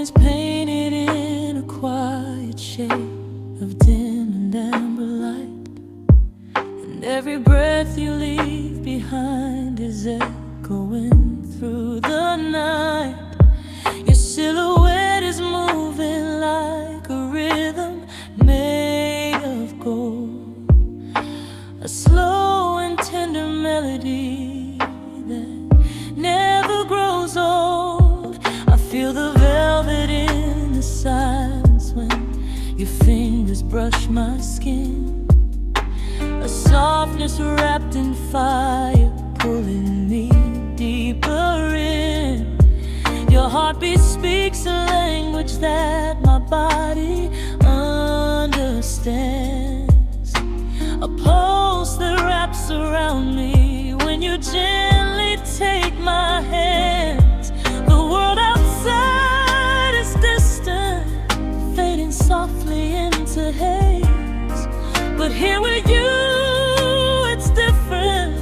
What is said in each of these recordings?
is painted in a quiet shade of dim and amber light, and every breath you leave behind is echoing through the night. Your silhouette is moving like a rhythm made of gold, a slow and tender melody that never grows old. I feel the velvet in the silence when your fingers brush my skin, a softness wrapped in fire pulling me deeper in. Your heartbeat speaks a language that my body understands, a pulse that wraps around me when you gently take my hands. The world outside is distant, fading softly into haze, but here with you it's different.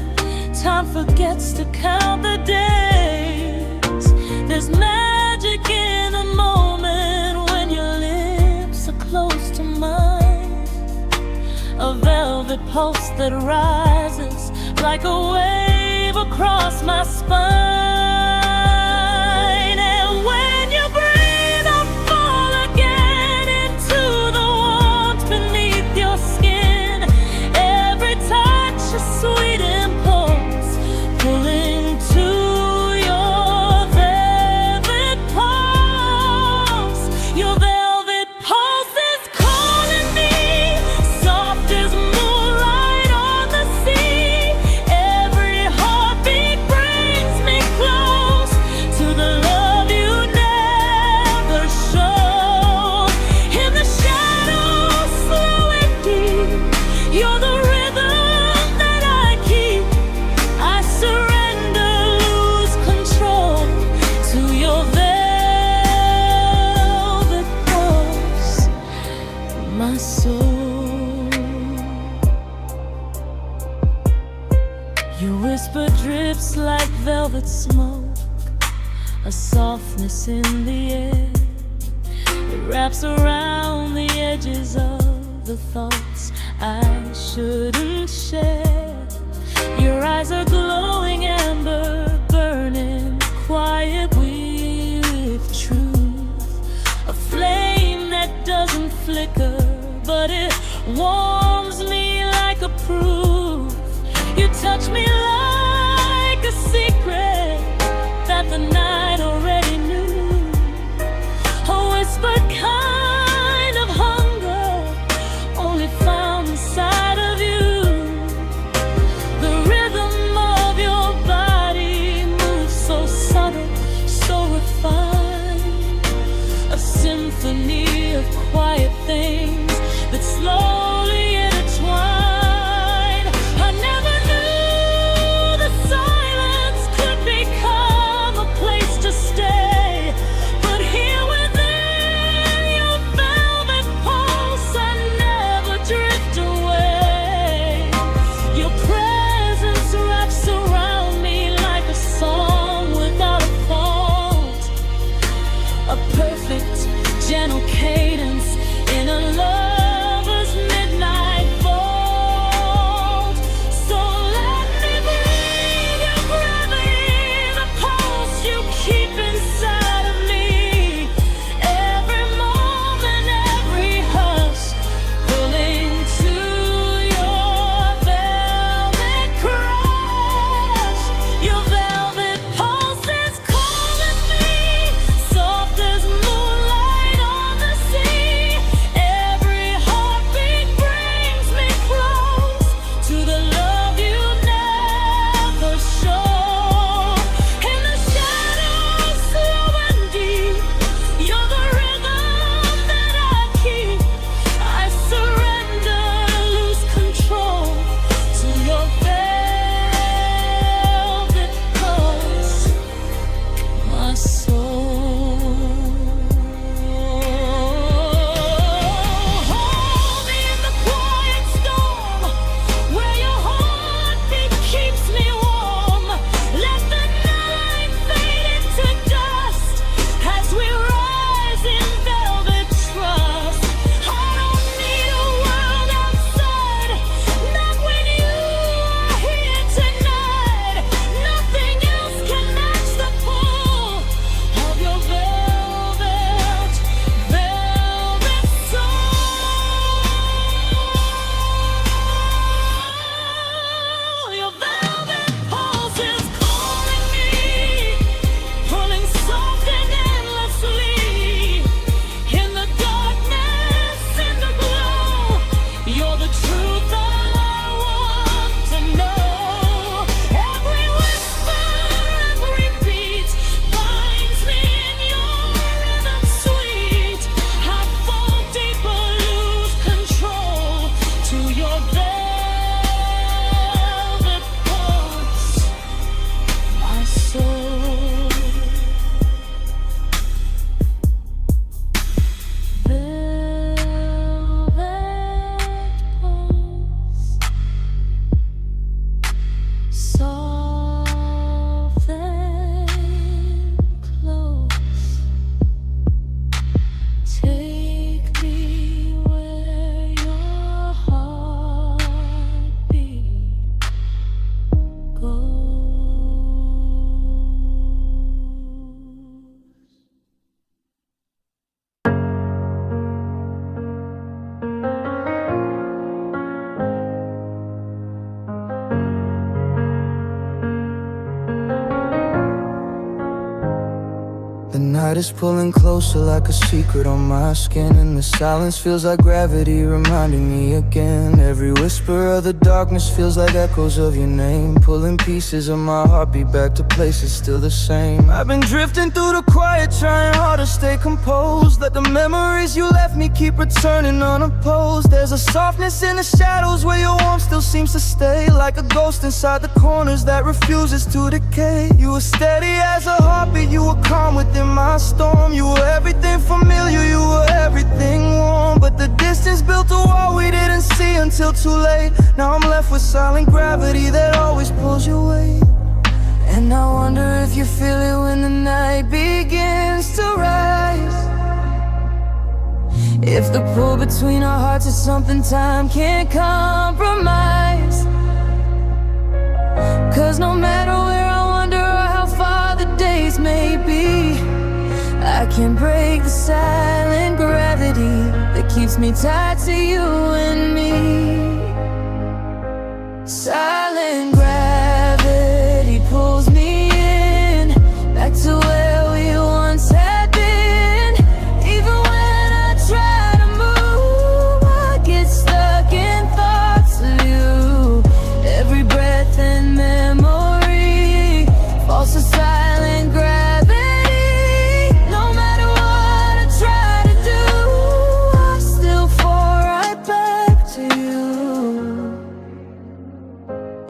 Time forgets to count the days. There's magic in the moment when your lips are close to mine, a velvet pulse that rises like a wave across my spine. And when you breathe, I fall again into the warmth beneath your skin. Every touch a sweet impulse pulling to your velvet pulse. Your velvet pulse is calling me, soft as moonlight on the sea. Every heartbeat brings me close to the love you never show. In the shadows, slow and deep, you're the rhythm that I keep. I surrender, lose control to your velvet pulse, my soul. Your whisper drips like velvet smoke, a softness in the air. It wraps around the edges of the thoughts I shouldn't share. Your eyes are glowing amber, burning quiet with truth, a flame that doesn't flicker, but it warms me like a proof. You touch me like a secret that the night already knew, a whispered kind of hunger only found inside of you. The rhythm of your body moves so subtle, so refined, a symphony of quiet things that slowly intertwine. I never knew night is pulling closer like a secret on my skin, and the silence feels like gravity reminding me again. Every whisper of the darkness feels like echoes of your name, pulling pieces of my heartbeat back to places still the same. I've been drifting through the quiet, trying hard to stay composed. Let the memories you left me keep returning unopposed. There's a softness in the shadows where your warmth still seems to stay, like a ghost inside the corners that refuses to decay. You were steady as a heartbeat, you were calm within my storm. You were everything familiar, you were everything warm. But the distance built a wall we didn't see until too late. Now I'm left with silent gravity that always pulls your weight. And I wonder if you feel it when the night begins to rise, if the pull between our hearts is something time can't compromise. Cause no matter where I wander or how far the days may be, I can't break the silent gravity that keeps me tied to you and me. Silent gravity pulls me in, back to where we once had been. Even when I try to move, I get stuck in thoughts of you. Every breath and memory falls to silent gravity. No matter what I try to do, I still fall right back to you.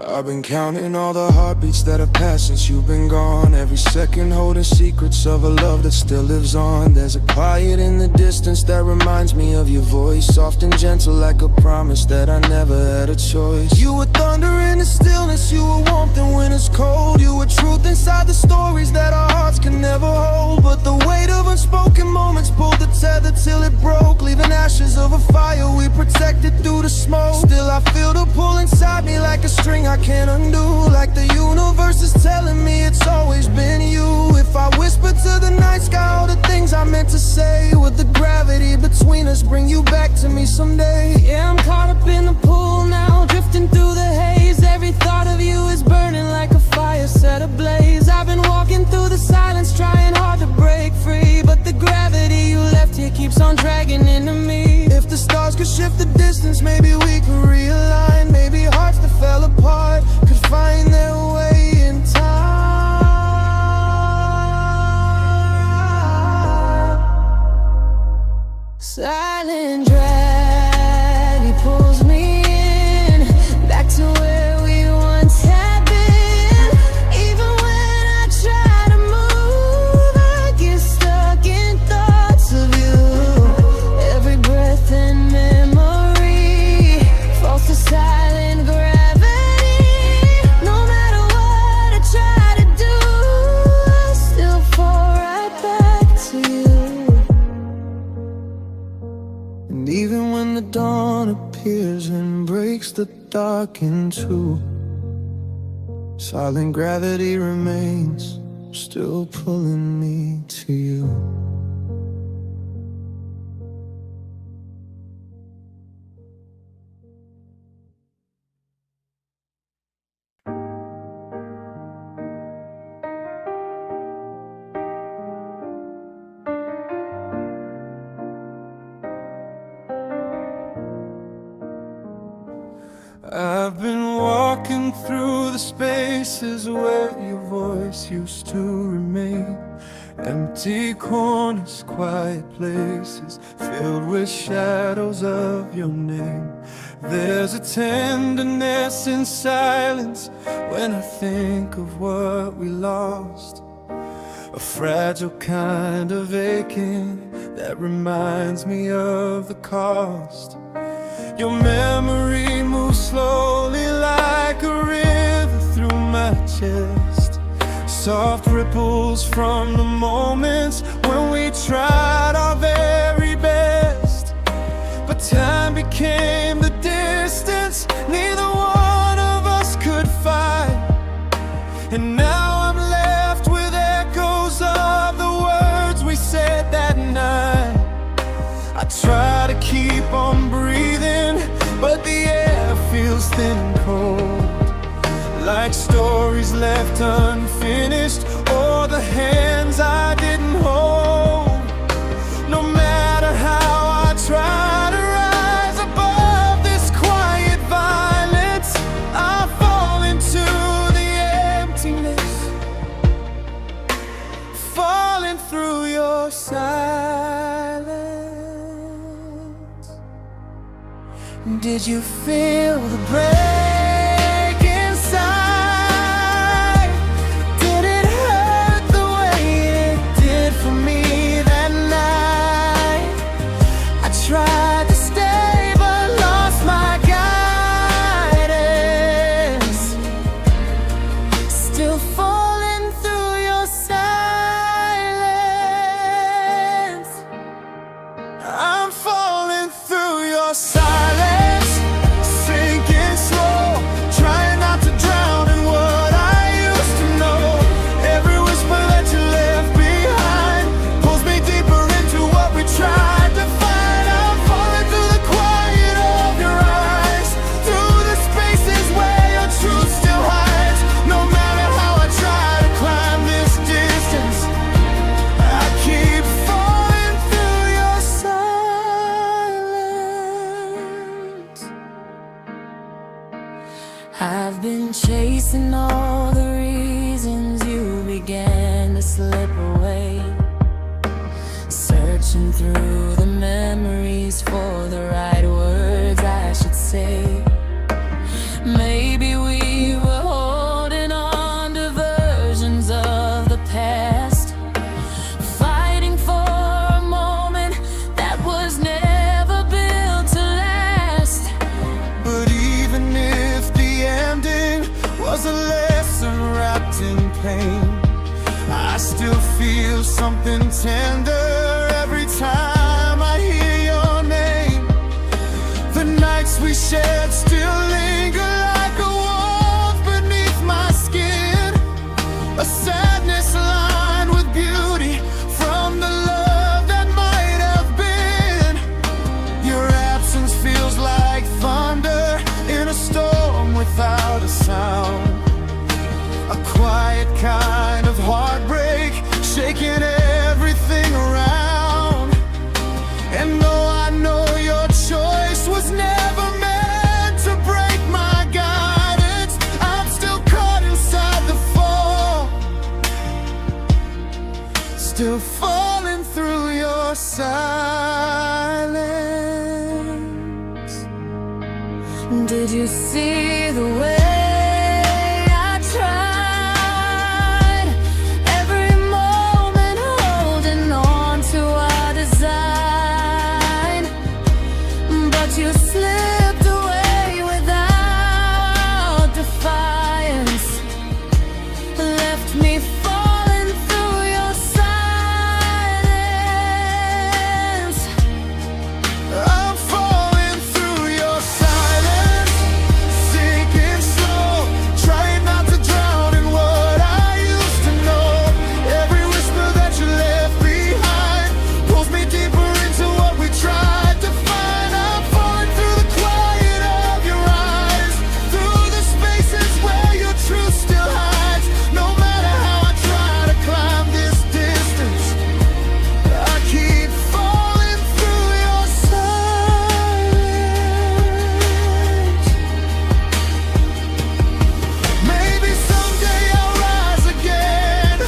I've been counting all the heartbeats that have passed since you've been gone. Every second holding secrets of a love that still lives on. There's a quiet in the distance that reminds me of your voice, soft and gentle like a promise that I never had a choice. You were thunder in the stillness, you were warmth in winter's cold. You were truth inside the stories that our hearts can never hold. But the weight of unspoken moments pulled the tether till it broke, leaving ashes of a fire we protected through the smoke. Still I feel the pull inside me like a string I can't undo, like the universe is telling me it's always been you. If I whisper to the night sky all the things I meant to say, would the gravity between us bring you back to me someday? Yeah, I'm caught up in the pool now, drifting through the haze. Every thought of you is burning like a fire set ablaze. I've been walking through the silence, trying hard to break free, but the gravity you left here keeps on dragging into me. If the stars could shift the distance, maybe we could realign. Maybe hearts that fell apart could find their way in time. Silent gravity pulls me in, back to where we once had been. Even when I try to move, I get stuck in thoughts of you. Every breath and memory falls to silent gravity. No matter what I try to do, I still fall right back to you. And even when the dawn appears and breaks the dark in two, silent gravity remains, still pulling me to you. I've been walking through the spaces where your voice used to remain. Empty corners, quiet places filled with shadows of your name. There's a tenderness in silence when I think of what we lost, a fragile kind of aching that reminds me of the cost. Your memory moves slowly like a river through my chest, soft ripples from the moments when we tried our very best. But time became the distance neither one of us could fight, and now I'm left with echoes of the words we said that night. I try to keep on breathing, but the air feels thin and cold, like stories left unfinished or the hands I didn't hold. your silence. Did you feel the break inside? Did it hurt the way it did for me that night? I tried to stay but lost my guidance. Still falling through your silence. I'm falling through your silence, sinking slow, trying not to drown in what I used to know. Every whisper that you left behind pulls me deeper into what we tried to find. I'm falling through the quiet of your eyes, through the spaces where your truth still hides. No matter how I try to climb this distance, I keep falling through your silence. I've been chasing all the reasons you began to slip away, searching through the memories for the right words I should say. Maybe we were holding on to versions of the past, fighting for a moment that was never built to last. But even if the ending was a lesson wrapped in pain, I still feel something tender every time I hear your name. The nights we shared still linger like a wolf beneath my skin, a sadness lined with beauty from the love that might have been. Your absence feels like thunder in a storm without a sound, a quiet kind of heartbreak shaking everything around. And though I know your choice was never meant to break my guidance, I'm still caught inside the fall, still falling through your silence. Did you see the way I tried? Every moment holding on to our design, but you slipped away without defiance, left me falling through your silence. I'm falling through your silence, sinking slow, trying not to drown in what I used to know. Every whisper that you left behind pulls me deeper into what we tried to find. I'm falling through the quiet of your eyes, through the spaces where your truth still hides. No matter how I try to climb this distance, I keep falling through your silence. Maybe someday I'll rise again,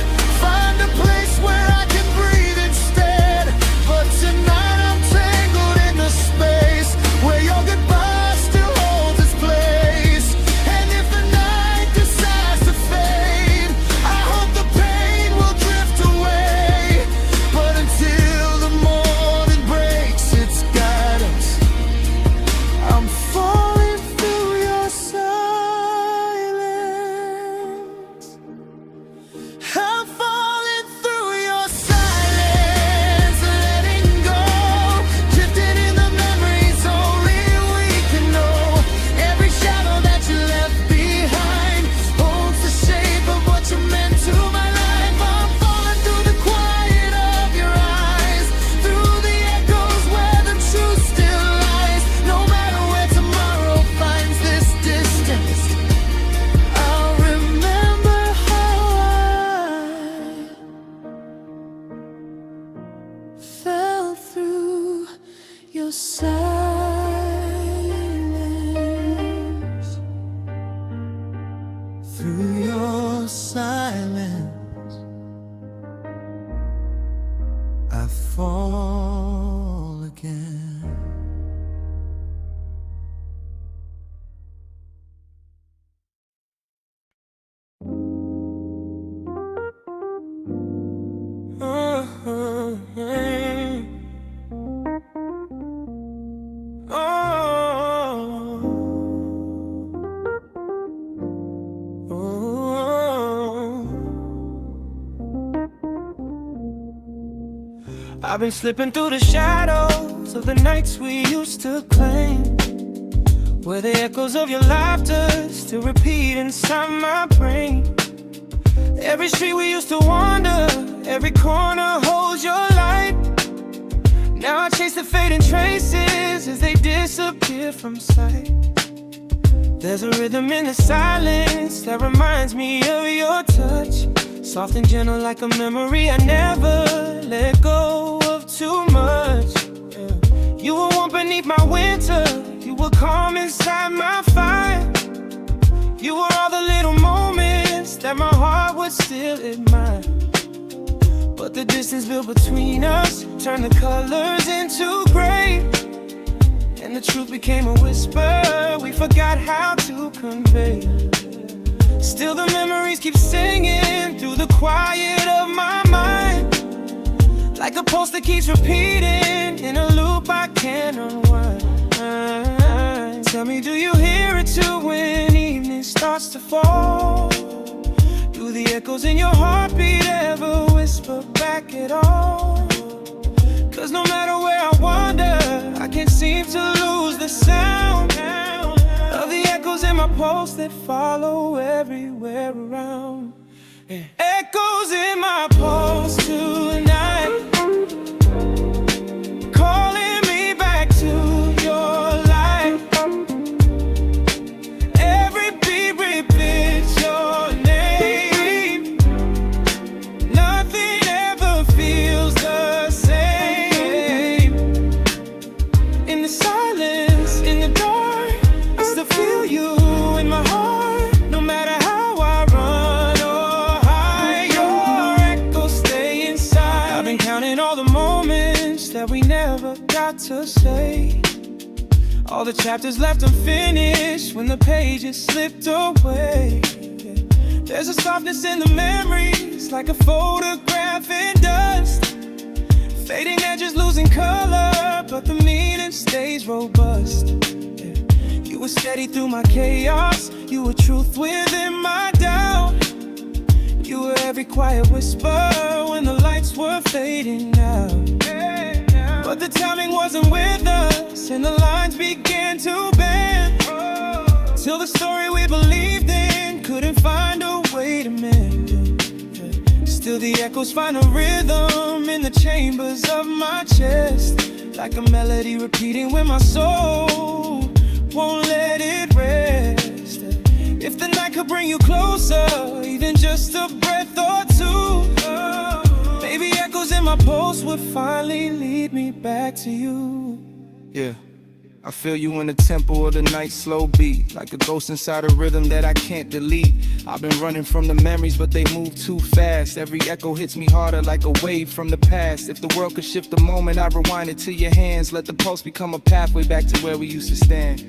find a place where I can breathe instead. But tonight I'm tangled in the space where your goodbye still holds its place. And if the night decides to fade, I hope the pain will drift away. But until the morning breaks its guidance, I'm falling through your silence. I'm falling through your silence, letting go, drifting in the memories only we can know. Every shadow that you left behind holds the shape of what you meant to my life. I'm falling through the quiet of your eyes, through the echoes where the truth still lies. No matter where tomorrow finds this distance, I'll remember how I fell through your silence, through your silence. I fall again. I've been slipping through the shadows of the nights we used to claim, where the echoes of your laughter still repeat inside my brain. Every street we used to wander, every corner holds your light. Now I chase the fading traces as they disappear from sight. There's a rhythm in the silence that reminds me of your touch, soft and gentle like a memory I never let go of too much. You were warm beneath my winter, you were calm inside my fire. You were all the little moments that my heart would still admire. But the distance built between us turned the colors into gray, and the truth became a whisper we forgot how to convey. Still the memories keep singing through the quiet of my mind, like a pulse that keeps repeating in a loop I can't unwind. Tell me, do you hear it too when evening starts to fall? Do the echoes in your heartbeat ever whisper back at all? Cause no matter where I wander, I can't seem to lose the sound of the echoes in my pulse that follow everywhere around. Echoes in my pulse tonight, calling me back to your light. Every beat repeats your name. Nothing ever feels the same. In the silence, in the dark, I still feel you in my heart. No matter how I run or hide, your echoes stay inside. I've been counting all the moments that we never got to say, all the chapters left unfinished when the pages slipped away. There's a softness in the memories, like a photograph in dust, fading edges losing color, but the meaning stays robust. You were steady through my chaos, you were truth within my doubt. You were every quiet whisper when the lights were fading out. But the timing wasn't with us, and the lines began to bend, till the story we believed in couldn't find a way to mend. Still the echoes find a rhythm in the chambers of my chest, like a melody repeating when my soul won't let it rest. If the night could bring you closer, even just a breath or two, maybe echoes in my pulse would finally lead me back to you. Yeah, I feel you in the tempo of the night, slow beat, like a ghost inside a rhythm that I can't delete. I've been running from the memories, but they move too fast. Every echo hits me harder like a wave from the past. If the world could shift the moment, I'd rewind it to your hands. Let the pulse become a pathway back to where we used to stand.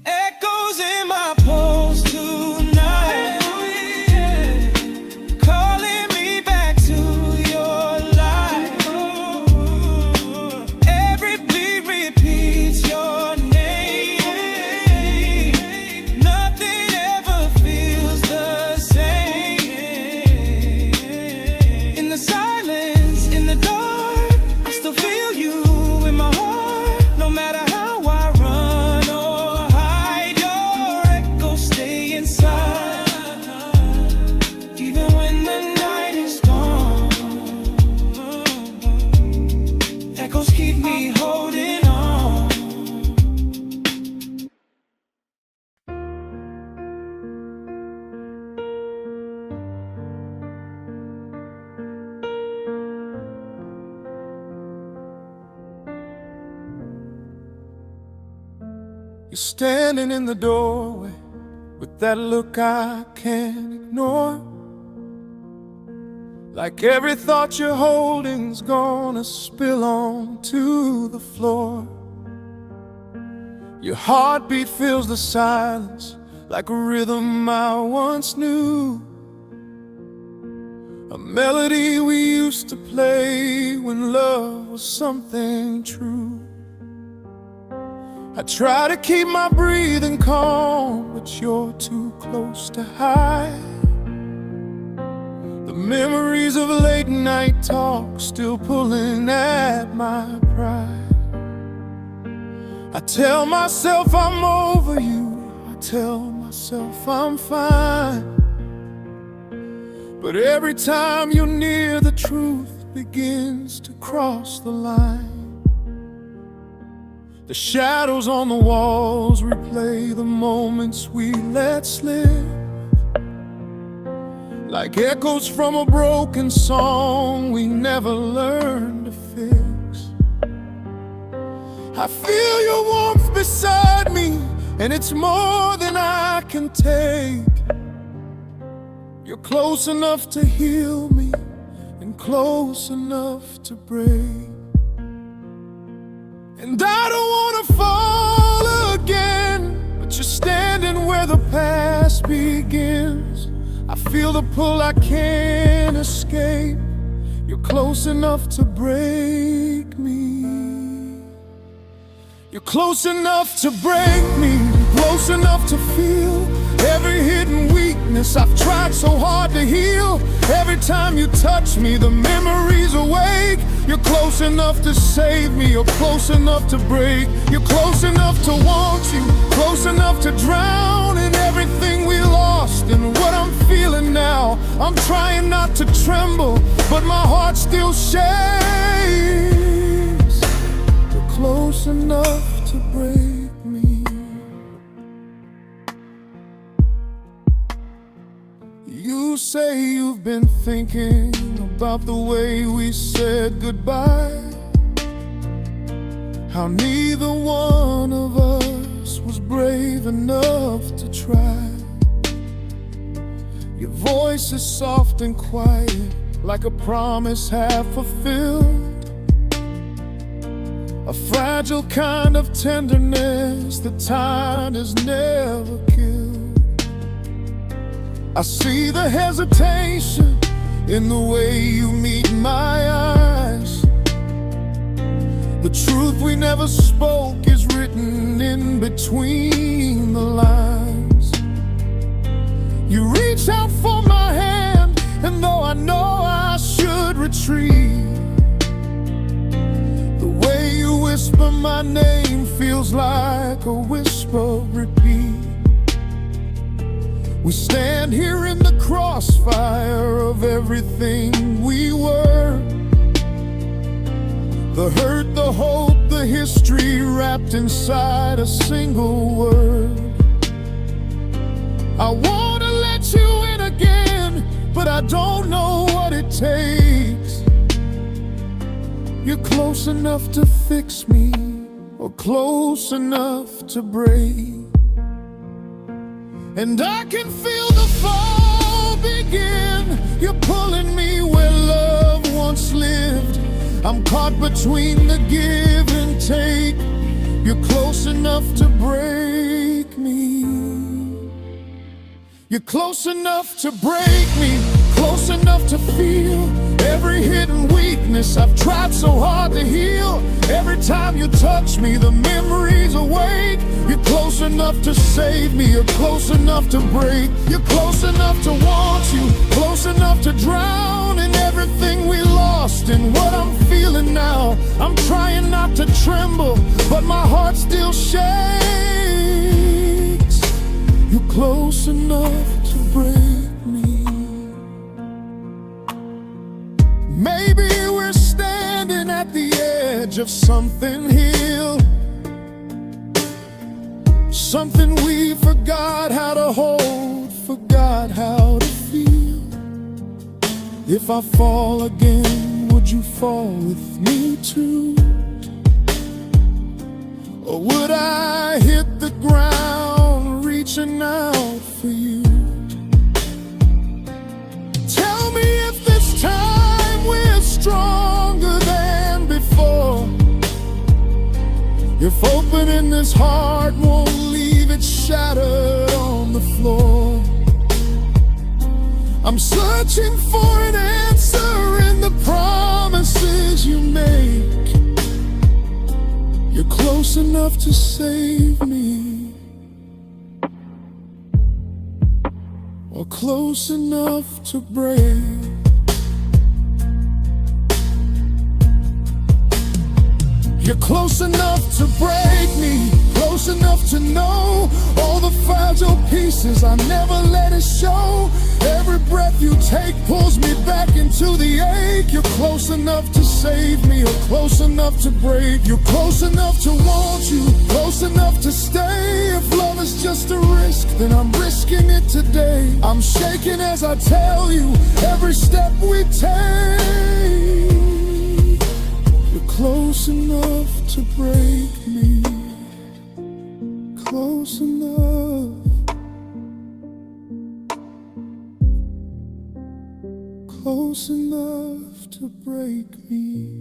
Echoes in my pulse tonight, calling me back to your light. Every beat repeats your name. Nothing ever feels the same. In the silence, in the dark, I still feel you in my heart. No matter how I run or hide, your echoes stay inside. Even when the night is gone, echoes keep me holding on. You're standing in the doorway with that look I can't ignore. like every thought you're holding's gonna spill onto the floor. Your heartbeat fills the silence like a rhythm I once knew, a melody we used to play when love was something true. I try to keep my breathing calm, but you're too close to hide. The memories of late night talk still pulling at my pride. I tell myself I'm over you, I tell myself I'm fine, but every time you're near, the truth begins to cross the line. The shadows on the walls replay the moments we let slip, like echoes from a broken song we never learned to fix. I feel your warmth beside me, and it's more than I can take. You're close enough to heal me, and close enough to break. And I don't wanna fall again, but you're standing where the past begins. I feel the pull I can't escape. You're close enough to break me. You're close enough to break me, close enough to feel every hidden weakness I've tried so hard to heal. Every time you touch me, the memories awake. You're close enough to save me, you're close enough to break. You're close enough to want you, close enough to drown in everything we lost and what I'm feeling now. I'm trying not to tremble, but my heart still shakes. You're close enough to break me. You say you've been thinking about the way we said goodbye, how neither one of us was brave enough to try. Your voice is soft and quiet, like a promise half fulfilled, a fragile kind of tenderness that time has never killed. I see the hesitation in the way you meet my eyes. The truth we never spoke is written in between the lines. You reach out for my hand, and though I know I should retreat, the way you whisper my name feels like a whisper repeat. We stand here in the crossfire of everything we were, the hurt, the hope, the history wrapped inside a single word. I wanna let you in again, but I don't know what it takes. You're close enough to fix me, or close enough to break. And I can feel the fall begin. You're pulling me where love once lived. I'm caught between the give and take. You're close enough to break me. You're close enough to break me, close enough to feel every hidden weakness I've tried so hard to heal. Every time you touch me, the memories awake. You're close enough to save me, you're close enough to break. You're close enough to want you, close enough to drown in everything we lost and what I'm feeling now. I'm trying not to tremble, but my heart still shakes. You're close enough to break me. Maybe we're standing at the edge of something healed, something we forgot how to hold, forgot how to feel. If I fall again, would you fall with me too? Or would I hit the ground reaching out for you? Tell me if this time when this heart won't leave it shattered on the floor. I'm searching for an answer in the promises you make. You're close enough to save me, or close enough to break. You're close enough to break me, close enough to know all the fragile pieces I never let it show. Every breath you take pulls me back into the ache. You're close enough to save me, or close enough to break. You're close enough to want you, close enough to stay. If love is just a risk, then I'm risking it today. I'm shaking as I tell you every step we take. Close enough to break me, close enough, close enough to break me.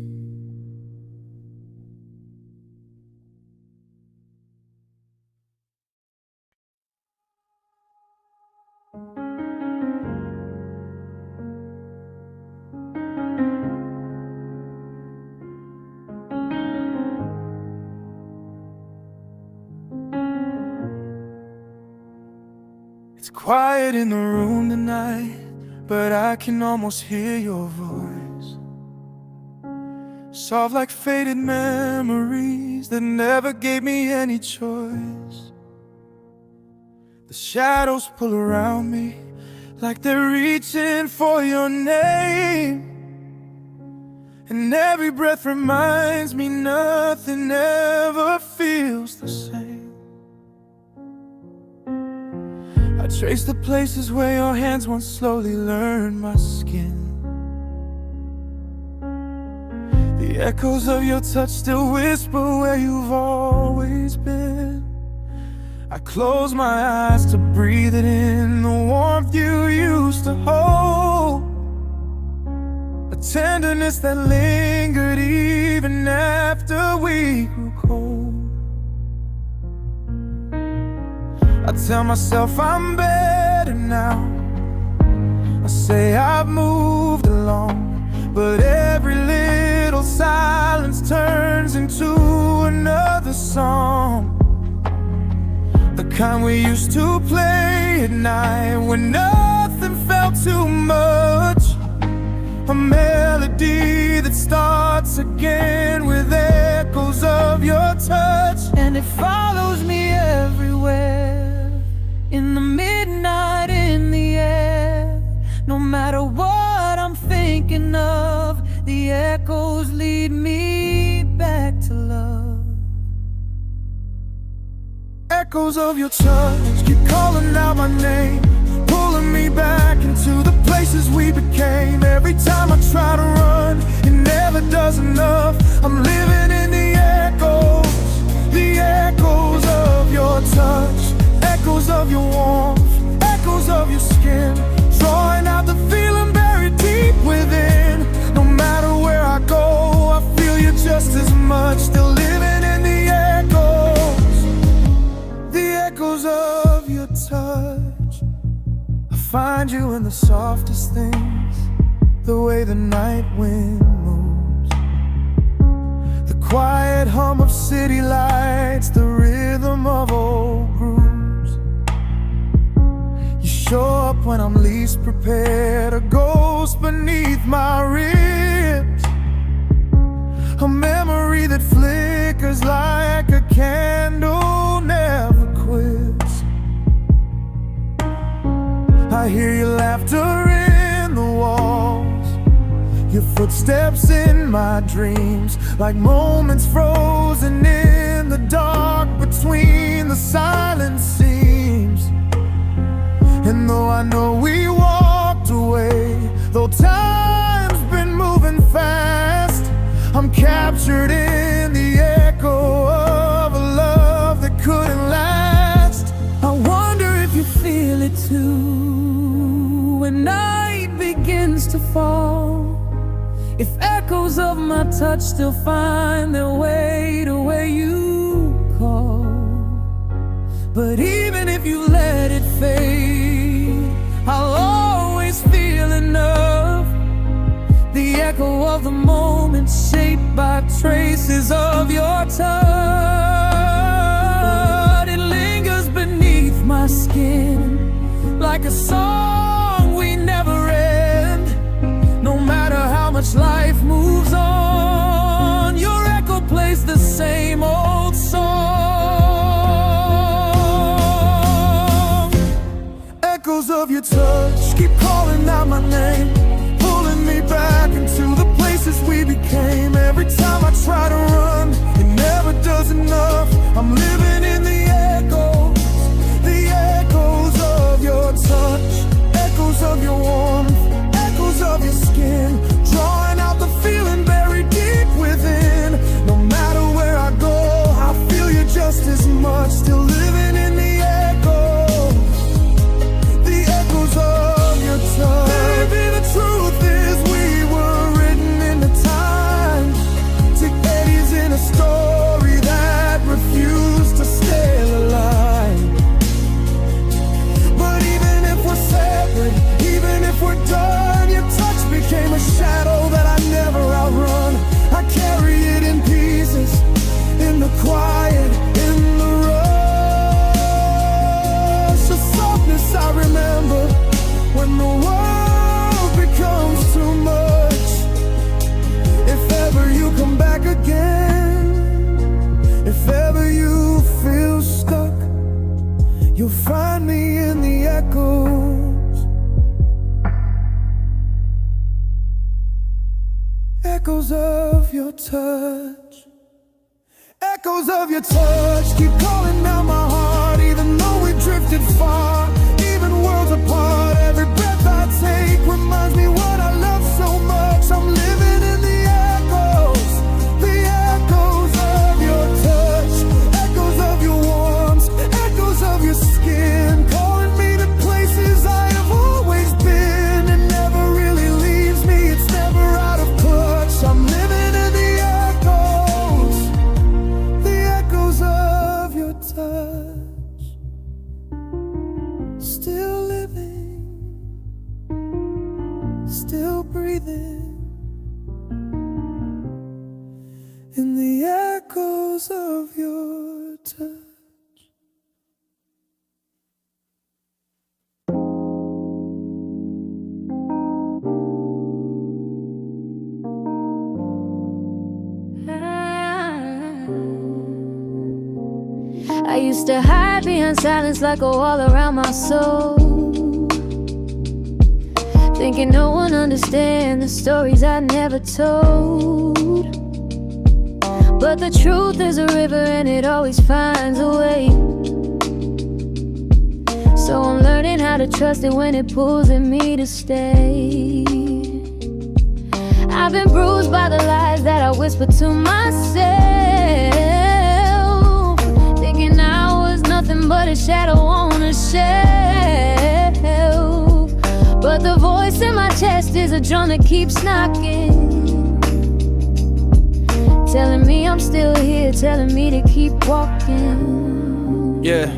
It's quiet in the room tonight, but I can almost hear your voice. Soft like faded memories that never gave me any choice. The shadows pull around me like they're reaching for your name. And every breath reminds me nothing ever feels the same. I trace the places where your hands once slowly learned my skin. The echoes of your touch still whisper where you've always been. I close my eyes to breathe it in, the warmth you used to hold. A tenderness that lingered even after we grew cold. I tell myself I'm better now, I say I've moved along, but every little silence turns into another song. The kind we used to play at night when nothing felt too much. A melody that starts again with echoes of your touch. And it follows me everywhere, in the midnight, in the air. No matter what I'm thinking of, the echoes lead me back to love. Echoes of your touch keep calling out my name, pulling me back into the places we became. Every time I try to run, it never does enough. I'm living in the echoes of your touch, echoes of your warmth, echoes of your skin, drawing out the feeling buried deep within. No matter where I go, I feel you just as much, still living in the echoes of your touch. I find you in the softest things, the way the night wind moves, the quiet hum of city lights, the rhythm of old grooves. You show up when I'm least prepared, a ghost beneath my ribs, a memory that flickers like a candle never quits. I hear your laughter in the walls, your footsteps in my dreams, like moments frozen in the dark between the silent seams. And though I know we walked away, though time's been moving fast, I'm captured in the echo of a love that couldn't last. I wonder if you feel it too, when night begins to fall. If echoes of my touch still find their way to where you call. But even if you let it fade, I'll always feel enough. The echo of the moment shaped by traces of your touch. It lingers beneath my skin like a song we never end. No matter how much life moves on, your echo plays the same old song. Echoes of your touch keep calling out my name, pulling me back into the places we became. Every time I try to run, it never does enough. I'm living in the echoes of your touch, echoes of your warmth, echoes of your skin, drawing out the feeling buried deep within. No matter where I go, I feel you just as much. Still living in the echoes of your touch. Baby, the truth is we were written into time, to eddies in a story that refused to stay alive. But even if we're separate, even if we're done, your touch became a shadow that I never outrun. I carry it in pieces, in the quiet, in the rush. The softness I remember when the world becomes too much. If ever you come back again, if ever you feel stuck, you'll find me in the echoes. Echoes of your touch. Echoes of your touch keep calling out my heart, even though we drifted far, even worlds apart. Every breath I take reminds me what I love so much. I'm living in the echoes of your touch, echoes of your warmth, echoes of your skin, calling me to places I have always been. It never really leaves me, it's never out of touch. I'm living in the echoes of your touch. Still living, still breathing, in the echoes of your touch. I used to hide behind silence like a wall around my soul, thinking no one understands the stories I never told. But the truth is a river and it always finds a way. So I'm learning how to trust it when it pulls at me to stay. I've been bruised by the lies that I whispered to myself, thinking I was nothing but a shadow on a shelf. But the voice in my chest is a drum that keeps knocking, telling me I'm still here, telling me to keep walking. Yeah,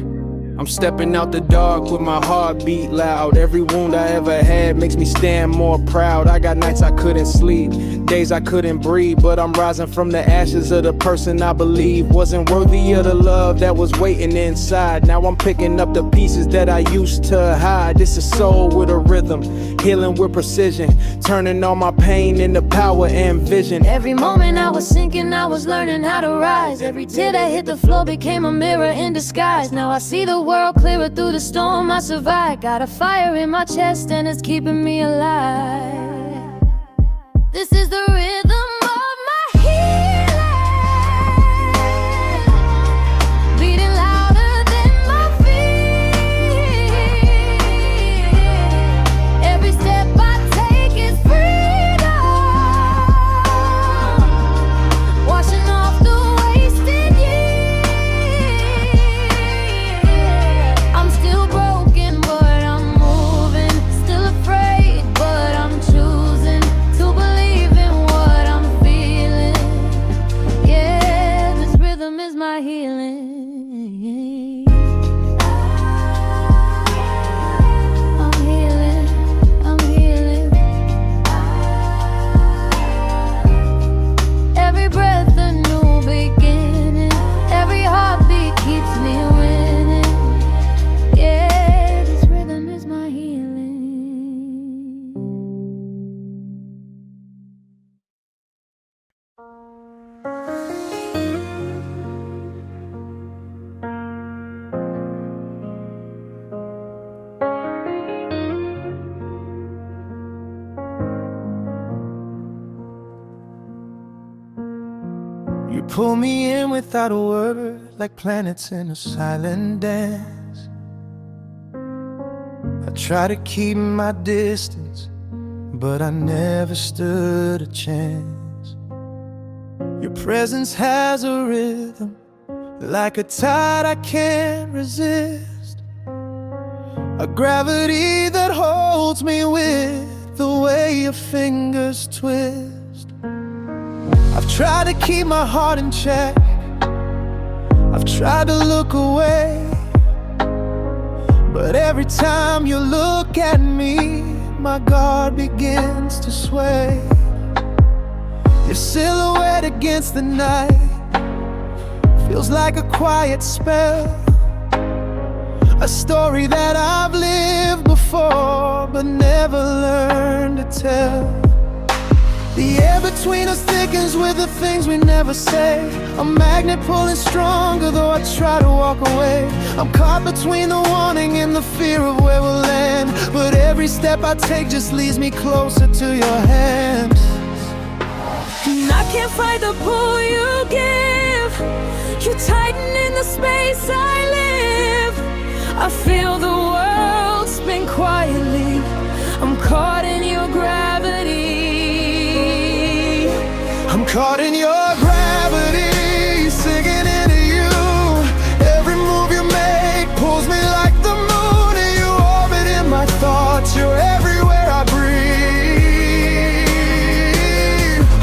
I'm stepping out the dark with my heartbeat loud. Every wound I ever had makes me stand more proud. I got nights I couldn't sleep, days I couldn't breathe, but I'm rising from the ashes of the person I believe wasn't worthy of the love that was waiting inside. Now I'm picking up the pieces that I used to hide. This is soul with a rhythm, healing with precision, turning all my pain into power and vision. Every moment I was sinking, I was learning how to rise. Every tear that hit the floor became a mirror in disguise. Now I see the world clearer through the storm I survived. Got a fire in my chest and it's keeping me alive. This is the rhythm of my healing, beating louder than my fear. Every step I take is freedom, washing off the wasted years. I'm still broken, but I'm moving, still afraid, but I'm true. pull me in without a word, like planets in a silent dance. I try to keep my distance, but I never stood a chance. Your presence has a rhythm, like a tide I can't resist, a gravity that holds me with the way your fingers twist. I've tried to keep my heart in check, I've tried to look away, but every time you look at me, my guard begins to sway. Your silhouette against the night feels like a quiet spell, a story that I've lived before but never learned to tell. The air between us thickens with the things we never say, a magnet pulling stronger though I try to walk away. I'm caught between the wanting and the fear of where we'll land, but every step I take just leads me closer to your hand. And I can't fight the pull you give, you tighten in the space I live. I feel the world spin quietly, I'm caught in your gravity. I'm caught in your gravity, sinking into you. Every move you make pulls me like the moon, and you orbit in my thoughts, you're everywhere I breathe.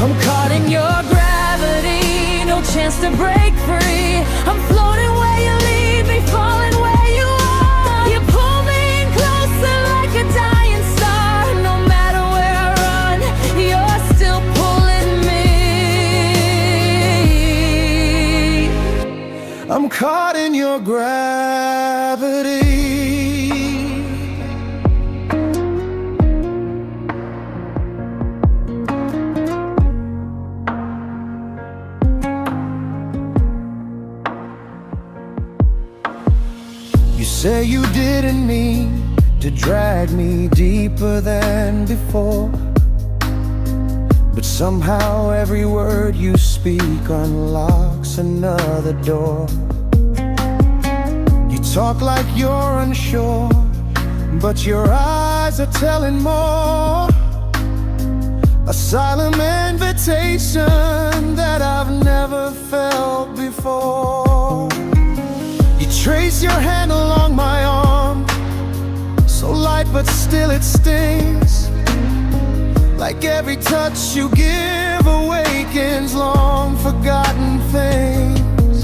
I'm caught in your gravity, no chance to break free. I'm floating where you lead me, falling where you are. You pull me in closer like a dying star. No matter where I run, you're still pulling me. I'm caught in your gravity. You say you didn't mean to drag me deeper than before, but somehow every word you speak unlocks another door. You talk like you're unsure, but your eyes are telling more, a silent invitation that I've never felt before. You trace your hand along my arm, so light but still it stings, like every touch you give awakens long forgotten things.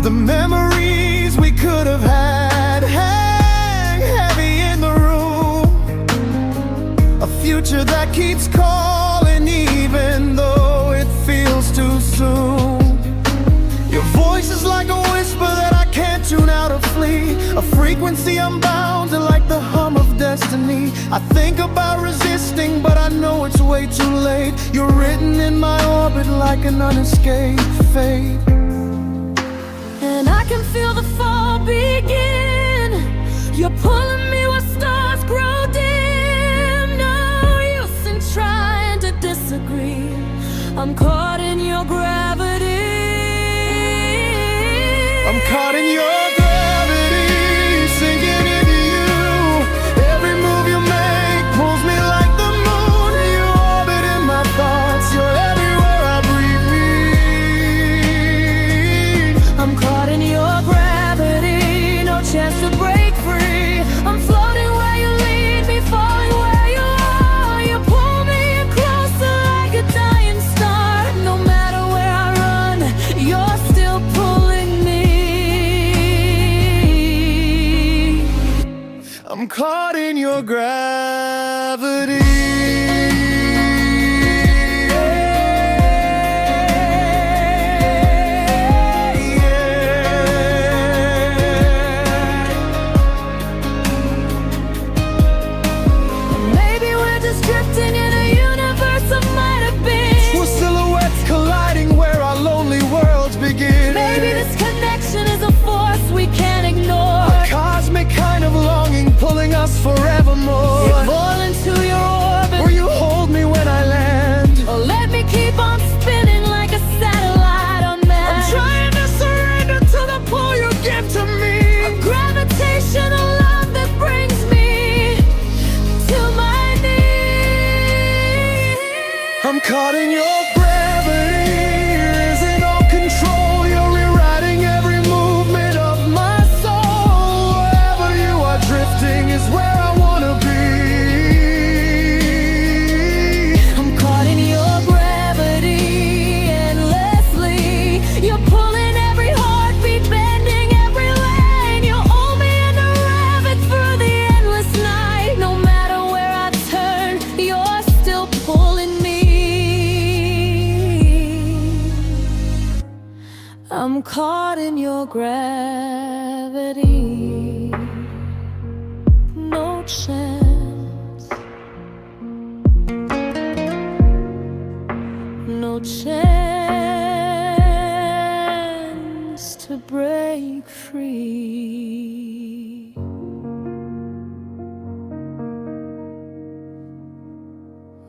The memories we could have had hang heavy in the room, a future that keeps calling even though it feels too soon. Your voice is like a whisper that I can't tune out or flee, a frequency unbound to like the hum of destiny. I think about resisting, but I know it's way too late. You're written in my orbit like an unescaped fate. And I can feel the fall begin, you're pulling me where stars grow dim. No use in trying to disagree, I'm caught in your gravity. I'm caught in your gravity, sinking into you. Every move you make pulls me like the moon, and you orbit in my thoughts, you're everywhere I breathe. I'm caught in your gravity, no chance to break free. I'm floating where you lead me, falling where you are. You pull me in closer like a dying star. No matter where I run, you're still pulling me. I'm caught in your gravity. Maybe we're just drifting in a universe of might have been. We're silhouettes colliding where our lonely worlds begin. Maybe this connection is a force we can't ignore. A cosmic kind of longing pulling us forevermore. Fall into your orbit, Will you hold me when I land? or let me keep on spinning like a satellite. caught in your gravity, losing all control. You're rewriting every movement of my soul. Wherever you are drifting is where I wanna be. I'm caught in your gravity endlessly. You're pulling every heartbeat, bending every lane. You hold me in a rabbit through the endless night. No matter where I turn, you're still pulling me. I'm caught in your gravity. No chance. No chance to break free.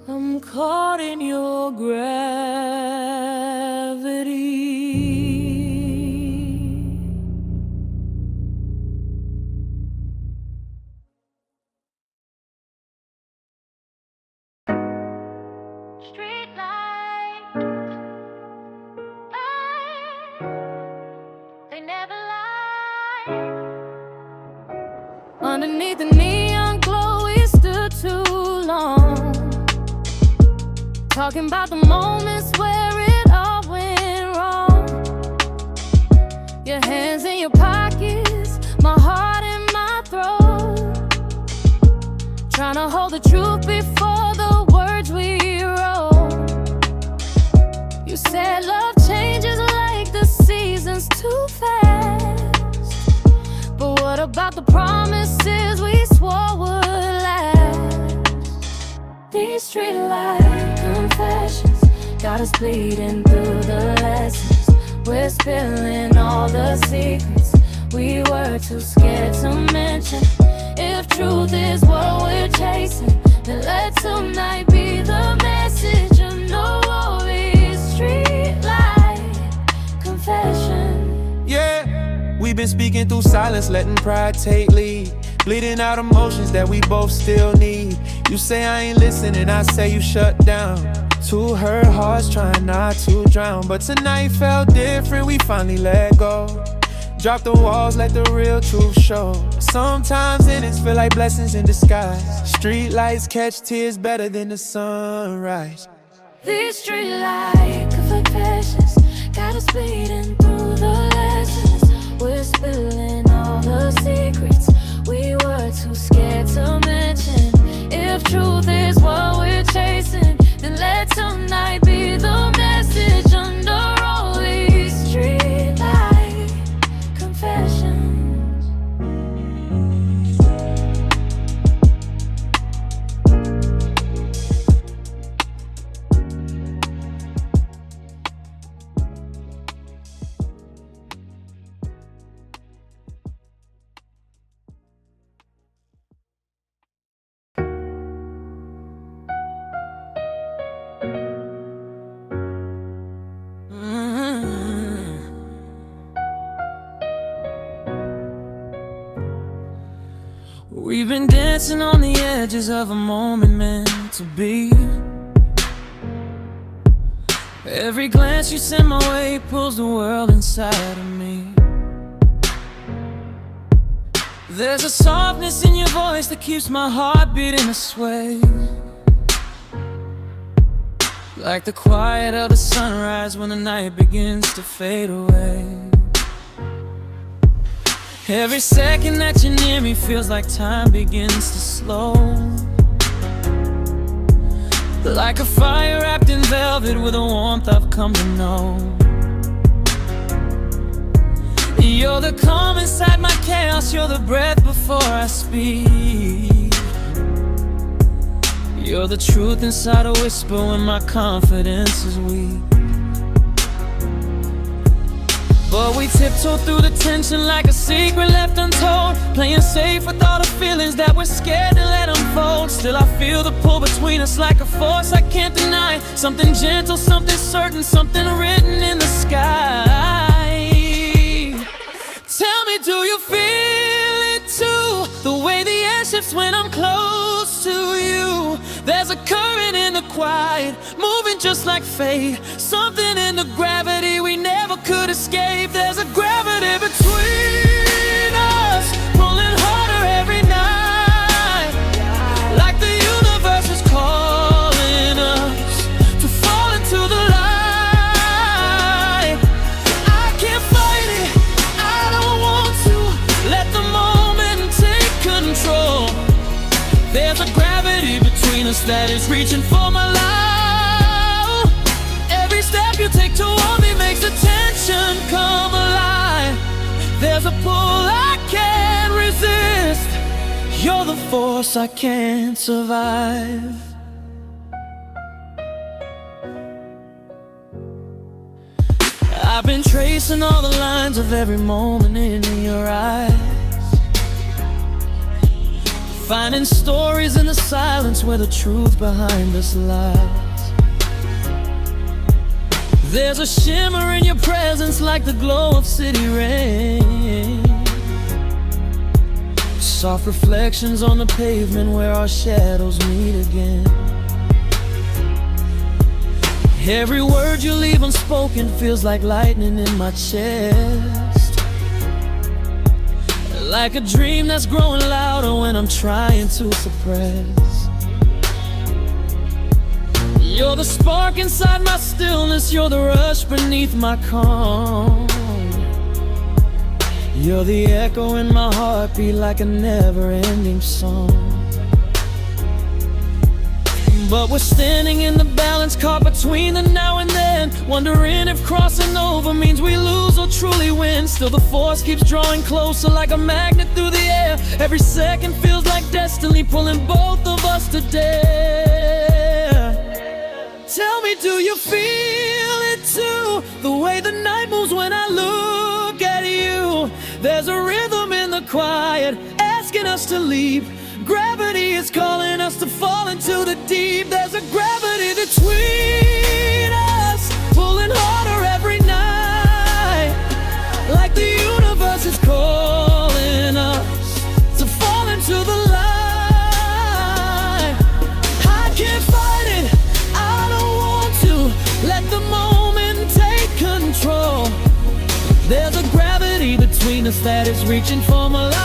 I'm caught in your gravity. Street light, they never lie. Underneath the neon glow, we stood too long, talking about the moments where it all went wrong. Your hands in your pockets, my heart in my throat, trying to hold the truth before the words we wrote. You said love changes like the seasons too fast, but what about the promises we swore would last? These streetlight confessions got us bleeding through the lessons. We're spilling all the secrets we were too scared to mention. If truth is what we're chasing, then let tonight be the message. Of no worries, streetlight confession. Yeah, we've been speaking through silence, letting pride take lead, bleeding out emotions that we both still need. You say I ain't listening, I say you shut down. Two hurt hearts trying not to drown, but tonight felt different, we finally let go. Drop the walls, let the real truth show. Sometimes innings feel like blessings in disguise. Street lights catch tears better than the sunrise. These streetlight confessions got us bleeding through the lessons. We're spilling all the secrets we were too scared to mention. If truth is what we're chasing, then let tonight be the message. Under all these streetlight confessions. We've been dancing on the edges of a moment meant to be. Every glance you send my way pulls the world inside of me. There's a softness in your voice that keeps my heart beating a sway, like the quiet of the sunrise when the night begins to fade away. Every second that you're near me feels like time begins to slow, like a fire wrapped in velvet with a warmth I've come to know. You're the calm inside my chaos, you're the breath before I speak. You're the truth inside a whisper when my confidence is weak. But we tiptoe through the tension like a secret left untold, playing safe with all the feelings that we're scared to let unfold. Still I feel the pull between us like a force I can't deny. Something gentle, something certain, something written in the sky. Tell me, do you feel it too? The way the air shifts when I'm close to you. There's a current in the quiet, moving just like fate. Something in the gravity we never could escape. There's a gravity between us, pulling harder every night, like the universe is calling us to fall into the light. I can't fight it, I don't want to let the moment take control. There's a gravity between us that is reaching for my life. Every step you take toward me makes the tension come alive. There's a pull I can't resist. You're the force I can't survive. I've been tracing all the lines of every moment in your eyes, finding stories in the silence where the truth behind us lies. There's a shimmer in your presence like the glow of city rain, soft reflections on the pavement where our shadows meet again. Every word you leave unspoken feels like lightning in my chest, like a dream that's growing louder when I'm trying to suppress. You're the spark inside my stillness, you're the rush beneath my calm. You're the echo in my heartbeat like a never-ending song. But we're standing in the balance, caught between the now and then, wondering if crossing over means we lose or truly win. Still the force keeps drawing closer like a magnet through the air. Every second feels like destiny pulling both of us to dare. Tell me, do you feel it too? The way the night moves when I look at you. There's a rhythm in the quiet, asking us to leap. Gravity is calling us to fall into the deep. There's a gravity between us, pulling harder every night, like the universe is calling us to fall into the light. I can't fight it, I don't want to let the moment take control. There's a gravity between us that is reaching for my life.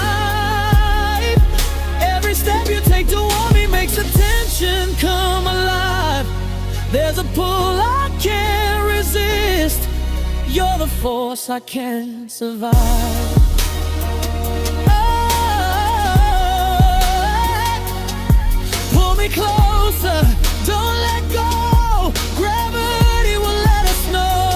Every step you take toward me makes the tension come alive. There's a pull I can't resist. You're the force I can't survive. Oh, pull me closer, don't let go. Gravity will let us know.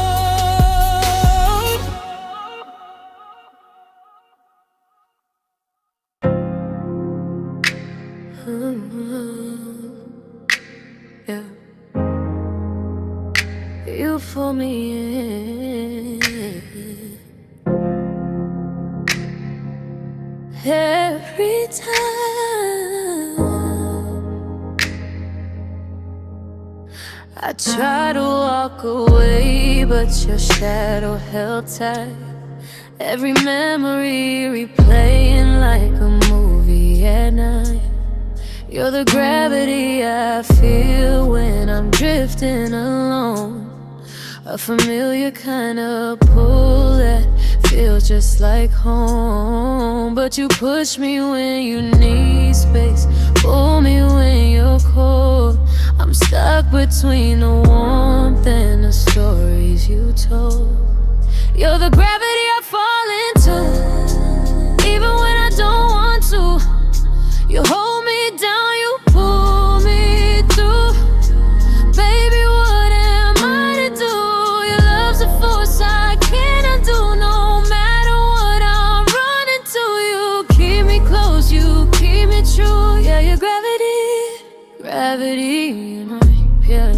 Yeah. You pull me in every time. I try to walk away, but your shadow held tight. Every memory replaying like a movie at night. You're the gravity I feel when I'm drifting alone, a familiar kind of pull that feels just like home. But you push me when you need space, pull me when you're cold. I'm stuck between the warmth and the stories you told. You're the gravity I fall into, even when I don't want to. You hold me down, you pull me through. Baby, what am I to do? Your love's a force I cannot do. No matter what I'm running to, you keep me close, you keep me true. Yeah, your gravity, gravity, you know, yeah.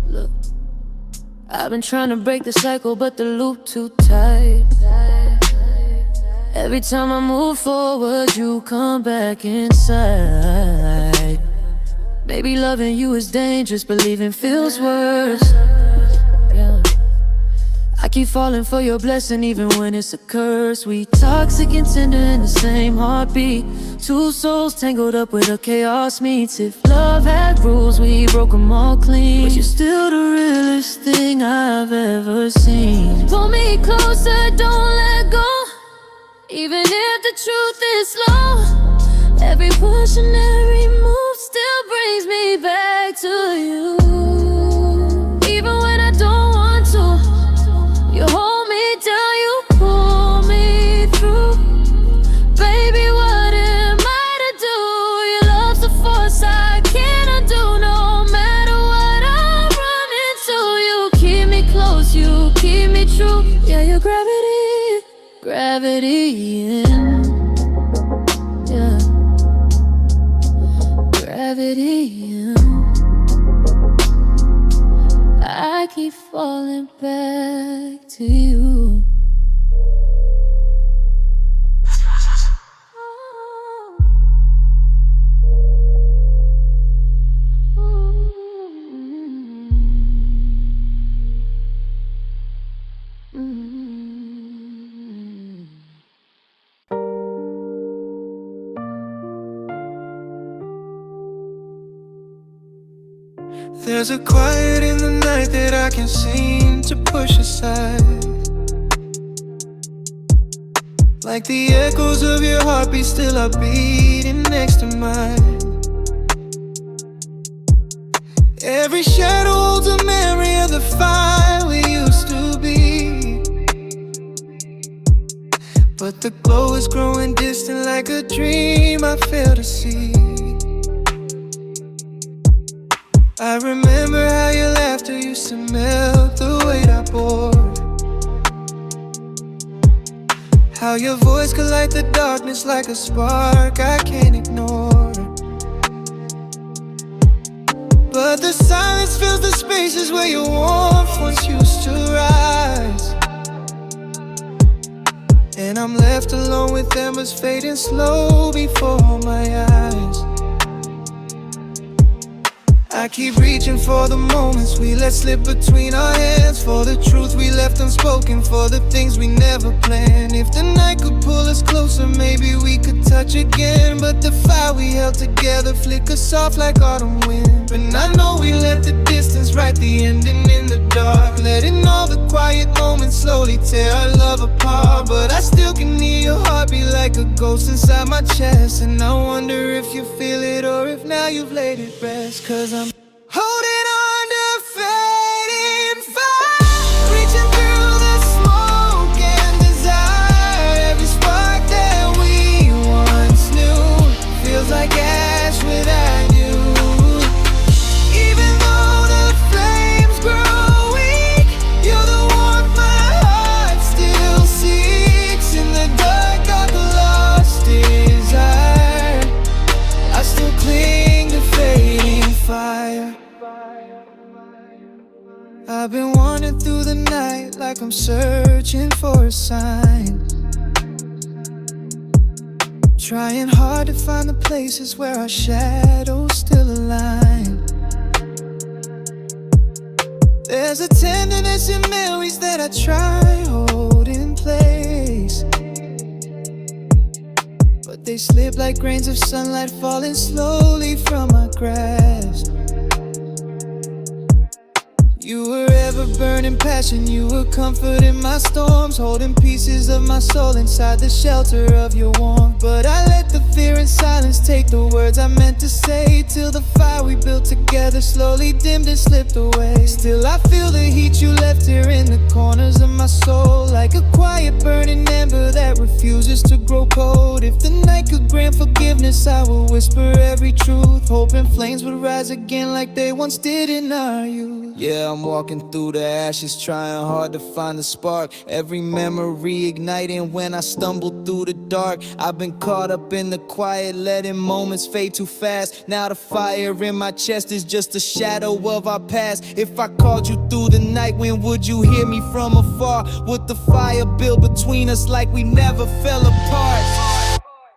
Look, I've been trying to break the cycle, but the loop too tight. Every time I move forward, you come back inside. Maybe loving you is dangerous, but leaving feels worse. Yeah. I keep falling for your blessing even when it's a curse. We toxic and tender in the same heartbeat. Two souls tangled up where the chaos meets. If love had rules, rules, we broke them all clean. But you're still the realest thing I've ever seen. Pull me closer, don't let go, even if the truth is slow. Every push and every move still brings me back to you. Even when I don't want to, you hold me down, you pull me through. Baby, what am I to do? Your love's a force I can't undo. No matter what I run into, you keep me close, you keep me true. Yeah, your gravity, gravity in. Yeah, gravity in. I keep falling back to you. There's a quiet in the night that I can't seem to push aside, like the echoes of your heartbeat still are beating next to mine. Every shadow holds a memory of the fire we used to be, but the glow is growing distant like a dream I fail to see. I remember how your laughter used to melt the weight I bore, how your voice could light the darkness like a spark I can't ignore. But the silence fills the spaces where your warmth once used to rise, and I'm left alone with embers fading slow before my eyes. I keep reaching for the moments we let slip between our hands, for the truth we left unspoken, for the things we never planned. If the night could pull us closer, maybe we could touch again. But the fire we held together flickers soft like autumn wind. And I know we let the distance write the ending in the dark, letting all the quiet moments slowly tear our love apart. But I still can hear your heartbeat like a ghost inside my chest, and I wonder if you feel it or if now you've laid it rest. 'Cause I'm holding on to fading fire, reaching through the smoke and desire. Every spark that we once knew feels like ash without you. Even though the flames grow weak, you're the warmth my heart still seeks. In the dark of the lost desire, I still cling to fading fire. I've been wandering through the night like I'm searching for a sign, trying hard to find the places where our shadows still align. There's a tenderness in memories that I try hold in place, but they slip like grains of sunlight falling slowly from my grasp. You were ever burning passion, you were comfort in my storms, holding pieces of my soul inside the shelter of your warmth. But I let the fear and silence take the words I meant to say, till the fire we built together slowly dimmed and slipped away. Still I feel the heat you left here in the corners of my soul, like a quiet burning ember that refuses to grow cold. If the night could grant forgiveness, I will whisper every truth, hoping flames would rise again like they once did in our youth. Yeah, I'm walking through the ashes, trying hard to find the spark. Every memory igniting when I stumble through the dark. I've been caught up in the quiet, letting moments fade too fast. Now the fire in my chest is just a shadow of our past. If I called you through the night, when would you hear me from afar? Would the fire build between us like we never fell apart?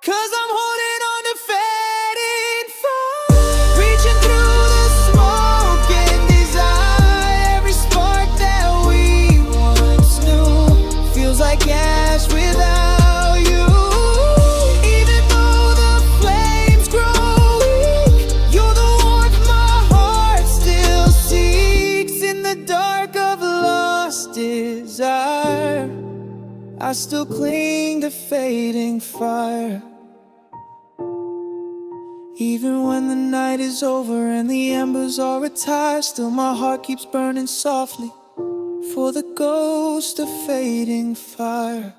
'Cause I'm holding on to fading fire, reaching through the smoke and desire. Every spark that we once knew feels like ash without you. Even though the flames grow weak, you're the warmth my heart I still cling to fading fire. Even when the night is over and the embers are retired, still my heart keeps burning softly for the ghost of fading fire.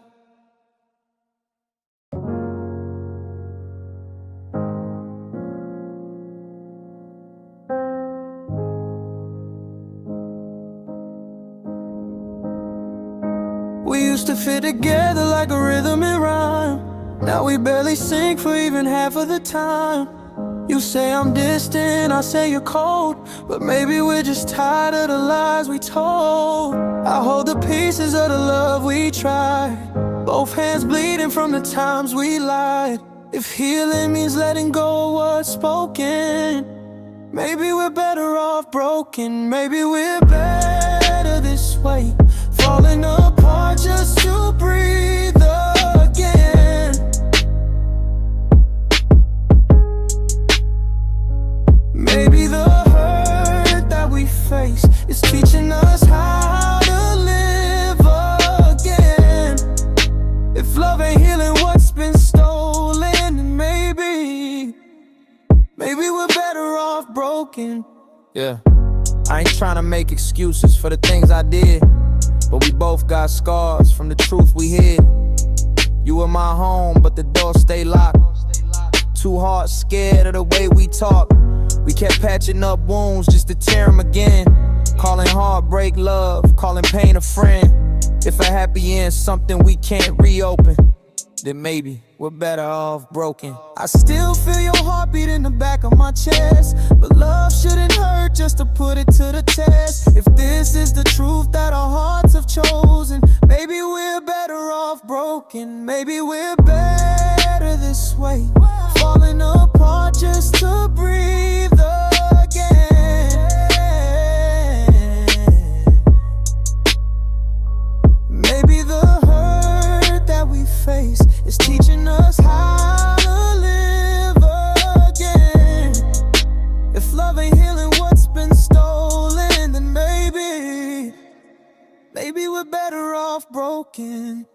We used to fit together like a rhythm and rhyme. Now we barely sync for even half of the time. You say I'm distant, I say you're cold, but maybe we're just tired of the lies we told. I hold the pieces of the love we tried, both hands bleeding from the times we lied. If healing means letting go of what's spoken, maybe we're better off broken. Maybe we're better this way, falling apart just to breathe again. Maybe the hurt that we face is teaching us how to live again. If love ain't healing what's been stolen, then maybe we're better off broken. Yeah, I ain't trying to make excuses for the things I did, but we both got scars from the truth we hid. You were my home, but the door stayed locked. Too hard, scared of the way we talk. We kept patching up wounds just to tear them again. Calling heartbreak love, calling pain a friend. If a happy end's something we can't reopen, then maybe we're better off broken. I still feel your heartbeat in the back of my chest, but love shouldn't hurt just to put it to the test. If this is the truth that our hearts have chosen, maybe we're better off broken. Maybe we're better this way, falling apart just to breathe again. Maybe the hurt that we face is teaching us how to live again. If love ain't healing what's been stolen, then maybe we're better off broken.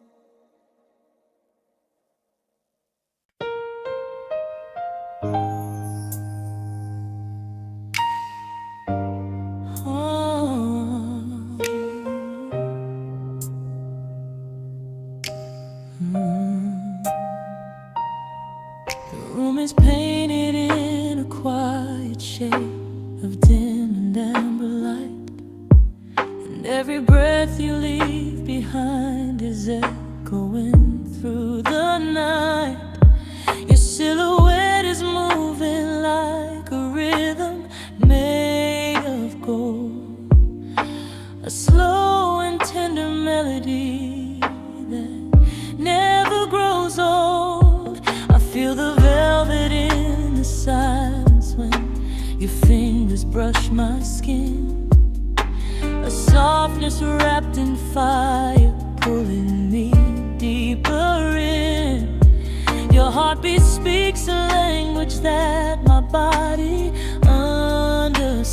Is painted in a quiet shade of dim and amber light, and every breath you leave behind is echoing through the night. Your silhouette is moving like a rhythm made of gold, a slow and tender melody that never grows old. I feel the velvet in the silence when your fingers brush my skin, a softness wrapped in fire pulling me deeper in. Your heartbeat speaks a language that my body understands,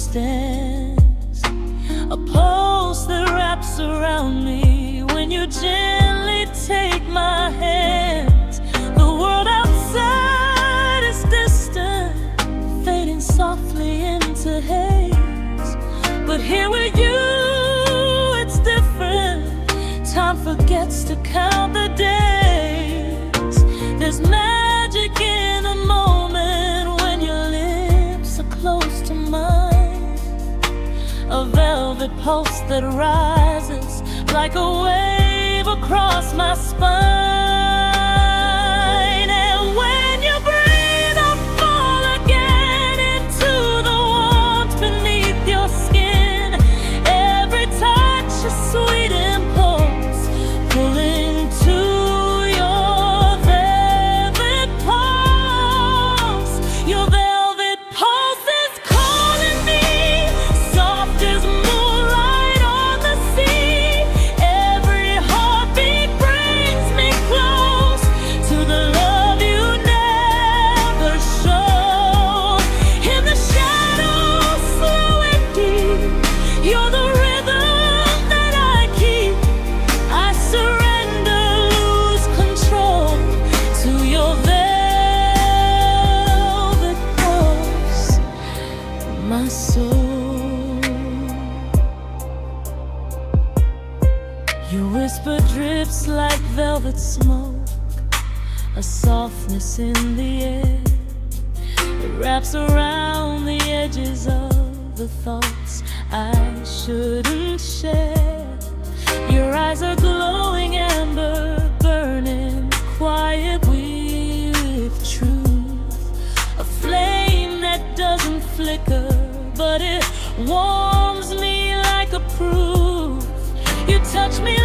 a pulse that wraps around me when you gently take my hands. The world outside is distant, fading softly into haze, but here with you it's different. Time forgets to count the days. There's magic in a moment when your lips are close to mine, a velvet pulse that rises like a wave across my spine. And when you breathe, I fall again into the warmth beneath your skin. Every touch a sweet impulse pulling to your velvet pulse. Your velvet pulse is calling me, soft as moonlight on the sea. Every heartbeat brings me close. Your whisper drips like velvet smoke, a softness in the air. It wraps around the edges of the thoughts I shouldn't share. Your eyes are glowing amber, burning quiet with truth. A flame that doesn't flicker, but it warms me like a proof. You touch me